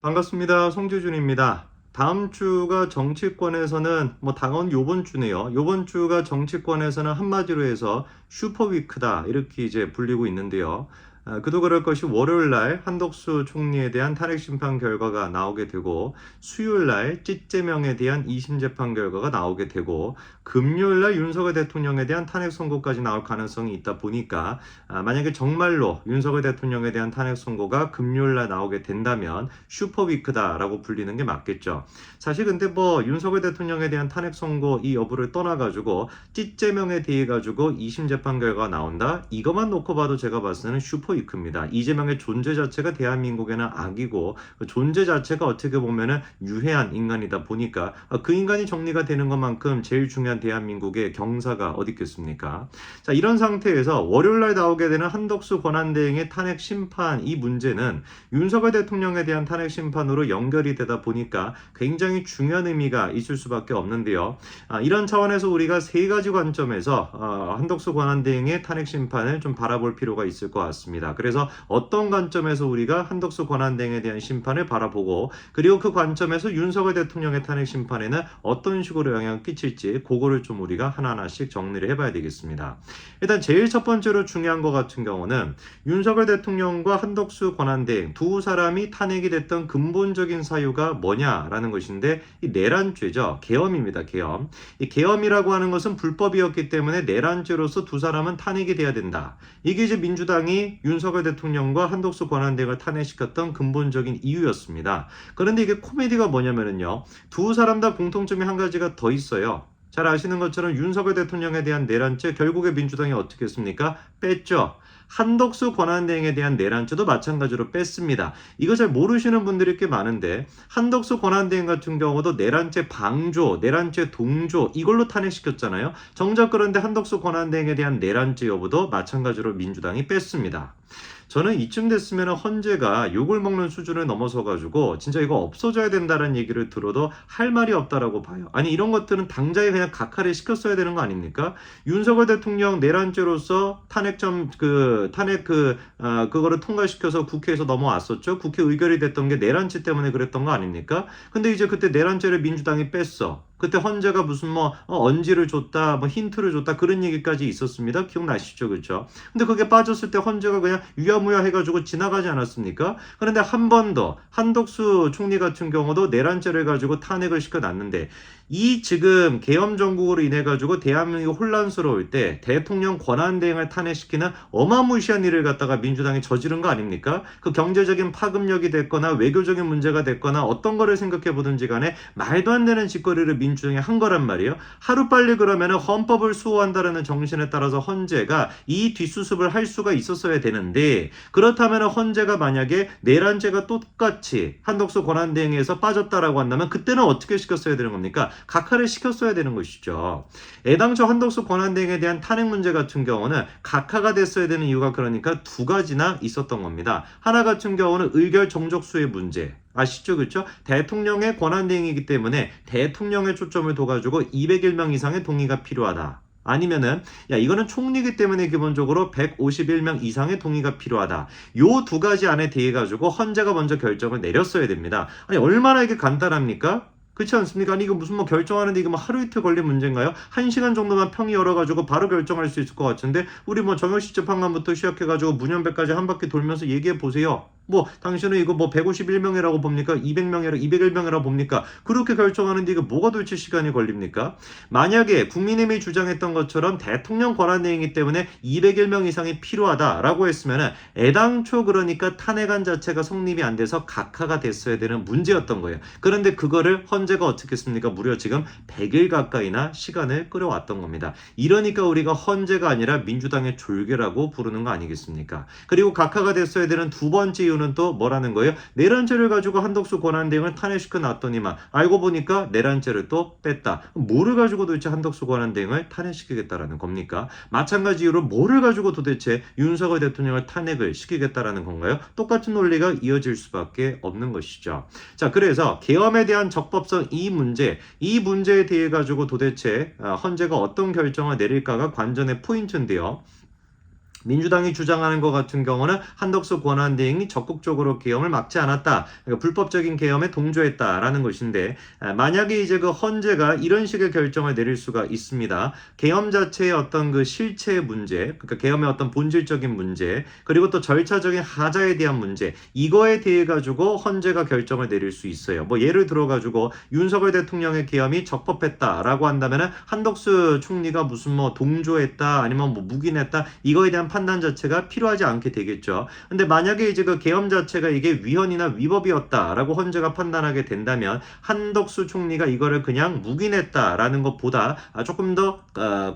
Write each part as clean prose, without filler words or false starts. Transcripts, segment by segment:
반갑습니다. 송재준입니다. 다음 주가 정치권에서는 다가온 요번 주네요. 요번 주가 정치권에서는 한마디로 해서 슈퍼위크다 이렇게 이제 불리고 있는데요. 그도 그럴 것이 월요일 날 한덕수 총리에 대한 탄핵 심판 결과가 나오게 되고 수요일 날 찌제명에 대한 2심 재판 결과가 나오게 되고 금요일 날 윤석열 대통령에 대한 탄핵 선고까지 나올 가능성이 있다 보니까 만약에 정말로 윤석열 대통령에 대한 탄핵 선고가 금요일 날 나오게 된다면 슈퍼위크다라고 불리는 게 맞겠죠. 사실 근데 윤석열 대통령에 대한 탄핵 선고 이 여부를 떠나가지고 찌제명에 대해 가지고 2심 재판 결과가 나온다? 이것만 놓고 봐도 제가 봤을 때는 슈퍼위크입니다. 이재명의 존재 자체가 대한민국에는 악이고 그 존재 자체가 어떻게 보면은 유해한 인간이다 보니까 그 인간이 정리가 되는 것만큼 제일 중요한 대한민국의 경사가 어디 있겠습니까? 자, 이런 상태에서 월요일 날 나오게 되는 한덕수 권한대행의 탄핵 심판 이 문제는 윤석열 대통령에 대한 탄핵 심판으로 연결이 되다 보니까 굉장히 중요한 의미가 있을 수밖에 없는데요. 이런 차원에서 우리가 세 가지 관점에서 한덕수 권한대행의 탄핵 심판을 좀 바라볼 필요가 있을 것 같습니다. 그래서 어떤 관점에서 우리가 한덕수 권한대행에 대한 심판을 바라보고 그리고 그 관점에서 윤석열 대통령의 탄핵 심판에는 어떤 식으로 영향을 끼칠지 그거를 좀 우리가 하나하나씩 정리를 해봐야 되겠습니다. 일단 제일 첫 번째로 중요한 것 같은 경우는 윤석열 대통령과 한덕수 권한대행 두 사람이 탄핵이 됐던 근본적인 사유가 뭐냐라는 것인데 이 내란죄죠. 계엄입니다. 계엄. 이 계엄이라고 하는 것은 불법이었기 때문에 내란죄로서 두 사람은 탄핵이 돼야 된다. 이게 이제 민주당이 윤석열 대통령과 한덕수 권한대행을 탄핵시켰던 근본적인 이유였습니다. 그런데 이게 코미디가 뭐냐면요. 두 사람 다 공통점이 한 가지가 더 있어요. 잘 아시는 것처럼 윤석열 대통령에 대한 내란죄 결국에 민주당이 어떻게 했습니까? 뺐죠. 한덕수 권한대행에 대한 내란죄도 마찬가지로 뺐습니다. 이거 잘 모르시는 분들이 꽤 많은데 한덕수 권한대행 같은 경우도 내란죄 방조, 내란죄 동조 이걸로 탄핵시켰잖아요. 정작 그런데 한덕수 권한대행에 대한 내란죄 여부도 마찬가지로 민주당이 뺐습니다. 저는 이쯤 됐으면 헌재가 욕을 먹는 수준을 넘어서가지고 진짜 이거 없어져야 된다는 얘기를 들어도 할 말이 없다라고 봐요. 아니 이런 것들은 당장에 그냥 각하를 시켰어야 되는 거 아닙니까? 윤석열 대통령 내란죄로서 그거를 통과시켜서 국회에서 넘어왔었죠. 국회 의결이 됐던 게 내란죄 때문에 그랬던 거 아닙니까? 근데 이제 그때 내란죄를 민주당이 뺐어. 그때 헌재가 무슨 언지를 줬다, 힌트를 줬다 그런 얘기까지 있었습니다. 기억나시죠, 그렇죠? 근데 그게 빠졌을 때 헌재가 그냥 유야무야 해가지고 지나가지 않았습니까? 그런데 한 번 더 한덕수 총리 같은 경우도 내란죄를 가지고 탄핵을 시켜놨는데 이 지금 계엄 정국으로 인해 가지고 대한민국이 혼란스러울 때 대통령 권한대행을 탄핵시키는 어마무시한 일을 갖다가 민주당이 저지른 거 아닙니까? 그 경제적인 파급력이 됐거나 외교적인 문제가 됐거나 어떤 거를 생각해 보든지 간에 말도 안 되는 짓거리를 민주당이 한 거란 말이에요. 하루빨리 그러면 헌법을 수호한다는 정신에 따라서 헌재가 이 뒷수습을 할 수가 있었어야 되는데 그렇다면 헌재가 만약에 내란죄가 똑같이 한덕수 권한대행에서 빠졌다라고 한다면 그때는 어떻게 시켰어야 되는 겁니까? 각하를 시켰어야 되는 것이죠. 애당초 한덕수 권한대행에 대한 탄핵 문제 같은 경우는 각하가 됐어야 되는 이유가 그러니까 두 가지나 있었던 겁니다. 하나 같은 경우는 의결 정족수의 문제. 아시죠? 그렇죠? 대통령의 권한대행이기 때문에 대통령의 초점을 둬가지고 201명 이상의 동의가 필요하다. 아니면은 이거는 총리이기 때문에 기본적으로 151명 이상의 동의가 필요하다. 요 두 가지 안에 대해 가지고 헌재가 먼저 결정을 내렸어야 됩니다. 아니 얼마나 이게 간단합니까? 그렇지 않습니까? 아니 이거 무슨 결정하는데 이거 하루 이틀 걸린 문제인가요? 1시간 정도만 평이 열어가지고 바로 결정할 수 있을 것 같은데 우리 정혁씨 재판관부터 시작해가지고 문현배까지 한 바퀴 돌면서 얘기해 보세요. 당신은 이거 151명이라고 봅니까? 200명이라고 201명이라고 봅니까? 그렇게 결정하는데 이거 뭐가 도대체 시간이 걸립니까? 만약에 국민의힘이 주장했던 것처럼 대통령 권한대행이기 때문에 201명 이상이 필요하다라고 했으면 애당초 그러니까 탄핵안 자체가 성립이 안 돼서 각하가 됐어야 되는 문제였던 거예요. 그런데 그거를 헌재가 어떻게 했습니까? 무려 지금 100일 가까이나 시간을 끌어왔던 겁니다. 이러니까 우리가 헌재가 아니라 민주당의 졸개라고 부르는 거 아니겠습니까? 그리고 각하가 됐어야 되는 두 번째 이유는 또 뭐라는 거예요? 내란죄를 가지고 한덕수 권한대행을 탄핵시켜 놨더니만 알고 보니까 내란죄를 또 뺐다. 뭐를 가지고 도대체 한덕수 권한대행을 탄핵시키겠다라는 겁니까? 마찬가지 이유로 뭐를 가지고 도대체 윤석열 대통령을 탄핵을 시키겠다라는 건가요? 똑같은 논리가 이어질 수밖에 없는 것이죠. 자, 그래서 계엄에 대한 적법성 이 문제에 대해 가지고 도대체 헌재가 어떤 결정을 내릴까가 관전의 포인트인데요. 민주당이 주장하는 것 같은 경우는 한덕수 권한대행이 적극적으로 계엄을 막지 않았다. 그러니까 불법적인 계엄에 동조했다라는 것인데 만약에 이제 그 헌재가 이런 식의 결정을 내릴 수가 있습니다. 계엄 자체의 어떤 그 실체의 문제, 그러니까 계엄의 어떤 본질적인 문제, 그리고 또 절차적인 하자에 대한 문제, 이거에 대해 가지고 헌재가 결정을 내릴 수 있어요. 뭐 예를 들어 가지고 윤석열 대통령의 계엄이 적법했다라고 한다면은 한덕수 총리가 무슨 뭐 동조했다 아니면 뭐 묵인했다 이거에 대한 판단 자체가 필요하지 않게 되겠죠. 근데 만약에 이제 그 계엄 자체가 이게 위헌이나 위법이었다라고 헌재가 판단하게 된다면 한덕수 총리가 이거를 그냥 묵인했다라는 것보다 조금 더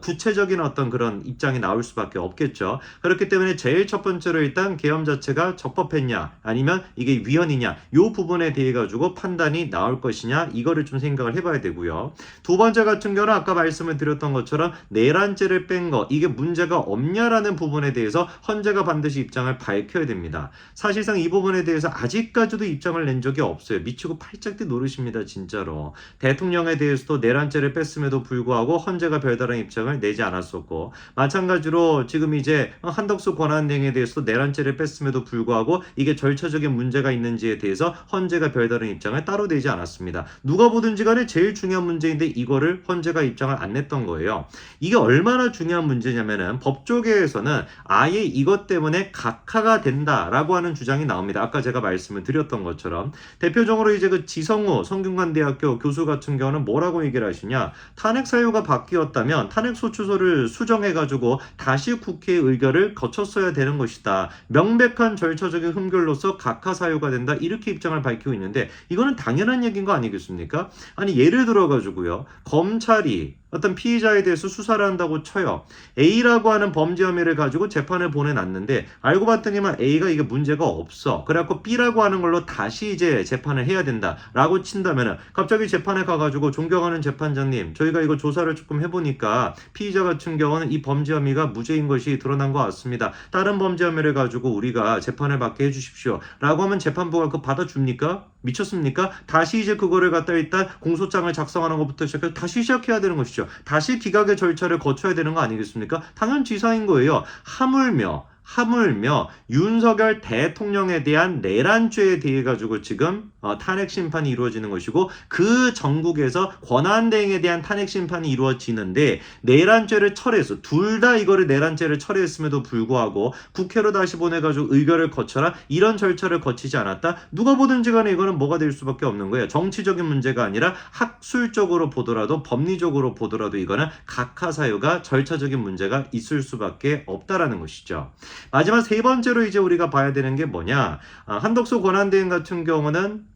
구체적인 어떤 그런 입장이 나올 수밖에 없겠죠. 그렇기 때문에 제일 첫 번째로 일단 계엄 자체가 적법했냐 아니면 이게 위헌이냐 이 부분에 대해 가지고 판단이 나올 것이냐 이거를 좀 생각을 해봐야 되고요. 두 번째 같은 경우는 아까 말씀을 드렸던 것처럼 내란죄를 뺀 거 이게 문제가 없냐라는 부분에 대해서 헌재가 반드시 입장을 밝혀야 됩니다. 사실상 이 부분에 대해서 아직까지도 입장을 낸 적이 없어요. 미치고 팔짝뒤 노릇입니다. 진짜로. 대통령에 대해서도 내란죄를 뺐음에도 불구하고 헌재가 별다른 입장을 내지 않았었고 마찬가지로 지금 이제 한덕수 권한대행에 대해서도 내란죄를 뺐음에도 불구하고 이게 절차적인 문제가 있는지에 대해서 헌재가 별다른 입장을 따로 내지 않았습니다. 누가 보든지 간에 제일 중요한 문제인데 이거를 헌재가 입장을 안 냈던 거예요. 이게 얼마나 중요한 문제냐면은 법조계에서는 아예 이것 때문에 각하가 된다라고 하는 주장이 나옵니다. 아까 제가 말씀을 드렸던 것처럼 대표적으로 이제 그 지성우 성균관대학교 교수 같은 경우는 뭐라고 얘기를 하시냐 탄핵 사유가 바뀌었다면 탄핵 소추서를 수정해가지고 다시 국회 의결을 거쳤어야 되는 것이다. 명백한 절차적인 흠결로서 각하 사유가 된다. 이렇게 입장을 밝히고 있는데 이거는 당연한 얘기인 거 아니겠습니까? 아니 예를 들어가지고요. 검찰이 어떤 피의자에 대해서 수사를 한다고 쳐요. A라고 하는 범죄 혐의를 가지고 재판을 보내놨는데 알고 봤더니만 A가 이게 문제가 없어. 그래갖고 B라고 하는 걸로 다시 이제 재판을 해야 된다라고 친다면은 갑자기 재판에 가가지고 존경하는 재판장님 저희가 이거 조사를 조금 해보니까 피의자 같은 경우는 이 범죄 혐의가 무죄인 것이 드러난 것 같습니다. 다른 범죄 혐의를 가지고 우리가 재판을 받게 해주십시오. 라고 하면 재판부가 그거 받아줍니까? 미쳤습니까? 다시 이제 그거를 갖다 일단 공소장을 작성하는 것부터 시작해서 다시 시작해야 되는 것이죠. 다시 기각의 절차를 거쳐야 되는 거 아니겠습니까? 당연지사인 거예요. 하물며 윤석열 대통령에 대한 내란죄에 대해 가지고 지금 탄핵 심판이 이루어지는 것이고 그 전국에서 권한대행에 대한 탄핵 심판이 이루어지는데 내란죄를 철회해서 둘 다 이거를 내란죄를 철회했음에도 불구하고 국회로 다시 보내가지고 의결을 거쳐라 이런 절차를 거치지 않았다. 누가 보든지 간에 이거는 뭐가 될 수밖에 없는 거예요. 정치적인 문제가 아니라 학술적으로 보더라도 법리적으로 보더라도 이거는 각하 사유가 절차적인 문제가 있을 수밖에 없다라는 것이죠. 마지막 세 번째로 이제 우리가 봐야 되는 게 뭐냐 한덕수 권한대행 같은 경우는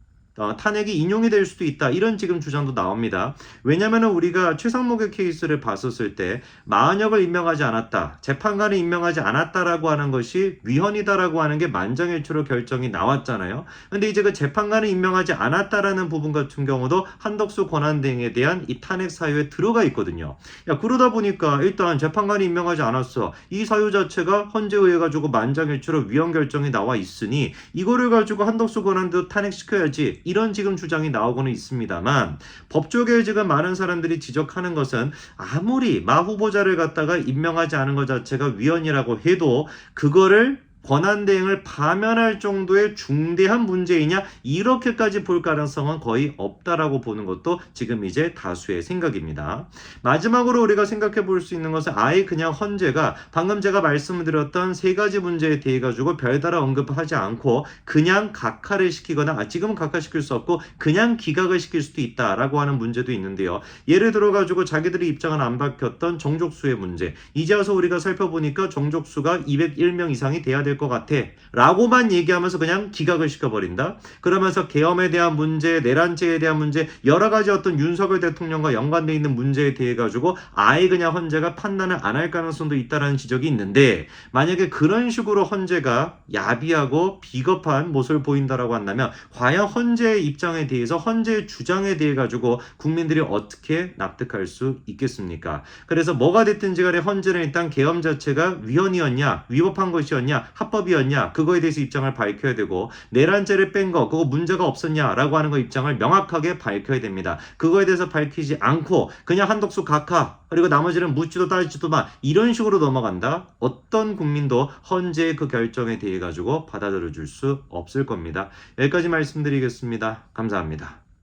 탄핵이 인용이 될 수도 있다. 이런 지금 주장도 나옵니다. 왜냐하면 우리가 최상목의 케이스를 봤었을 때 마은혁을 임명하지 않았다. 재판관을 임명하지 않았다라고 하는 것이 위헌이다라고 하는 게 만장일치로 결정이 나왔잖아요. 근데 이제 그 재판관을 임명하지 않았다라는 부분 같은 경우도 한덕수 권한대행에 대한 이 탄핵 사유에 들어가 있거든요. 야 그러다 보니까 일단 재판관이 임명하지 않았어. 이 사유 자체가 헌재의회 가지고 만장일치로 위헌 결정이 나와 있으니 이거를 가지고 한덕수 권한대도 탄핵시켜야지. 이런 지금 주장이 나오고는 있습니다만 법조계에 지금 많은 사람들이 지적하는 것은 아무리 마 후보자를 갖다가 임명하지 않은 것 자체가 위헌이라고 해도 그거를 권한대행을 파면할 정도의 중대한 문제이냐 이렇게까지 볼 가능성은 거의 없다라고 보는 것도 지금 이제 다수의 생각입니다. 마지막으로 우리가 생각해 볼 수 있는 것은 아예 그냥 헌재가 방금 제가 말씀드렸던 세 가지 문제에 대해 가지고 별다른 언급하지 않고 그냥 각하를 시키거나 지금은 각하시킬 수 없고 그냥 기각을 시킬 수도 있다라고 하는 문제도 있는데요. 예를 들어 가지고 자기들의 입장은 안 밝혔던 정족수의 문제 이제 와서 우리가 살펴보니까 정족수가 201명 이상이 돼야 될 것 같아 라고만 얘기하면서 그냥 기각을 시켜버린다. 그러면서 계엄에 대한 문제, 내란죄에 대한 문제 여러 가지 어떤 윤석열 대통령과 연관되어 있는 문제에 대해 가지고 아예 그냥 헌재가 판단을 안 할 가능성도 있다라는 지적이 있는데 만약에 그런 식으로 헌재가 야비하고 비겁한 모습을 보인다라고 한다면 과연 헌재의 입장에 대해서 헌재의 주장에 대해 가지고 국민들이 어떻게 납득할 수 있겠습니까? 그래서 뭐가 됐든지 간에 헌재는 일단 계엄 자체가 위헌이었냐 위법한 것이었냐 합법이었냐 그거에 대해서 입장을 밝혀야 되고 내란죄를 뺀 거 그거 문제가 없었냐라고 하는 거 입장을 명확하게 밝혀야 됩니다. 그거에 대해서 밝히지 않고 그냥 한덕수 각하 그리고 나머지는 묻지도 따지지도 마 이런 식으로 넘어간다. 어떤 국민도 헌재의 그 결정에 대해 가지고 받아들여 줄 수 없을 겁니다. 여기까지 말씀드리겠습니다. 감사합니다.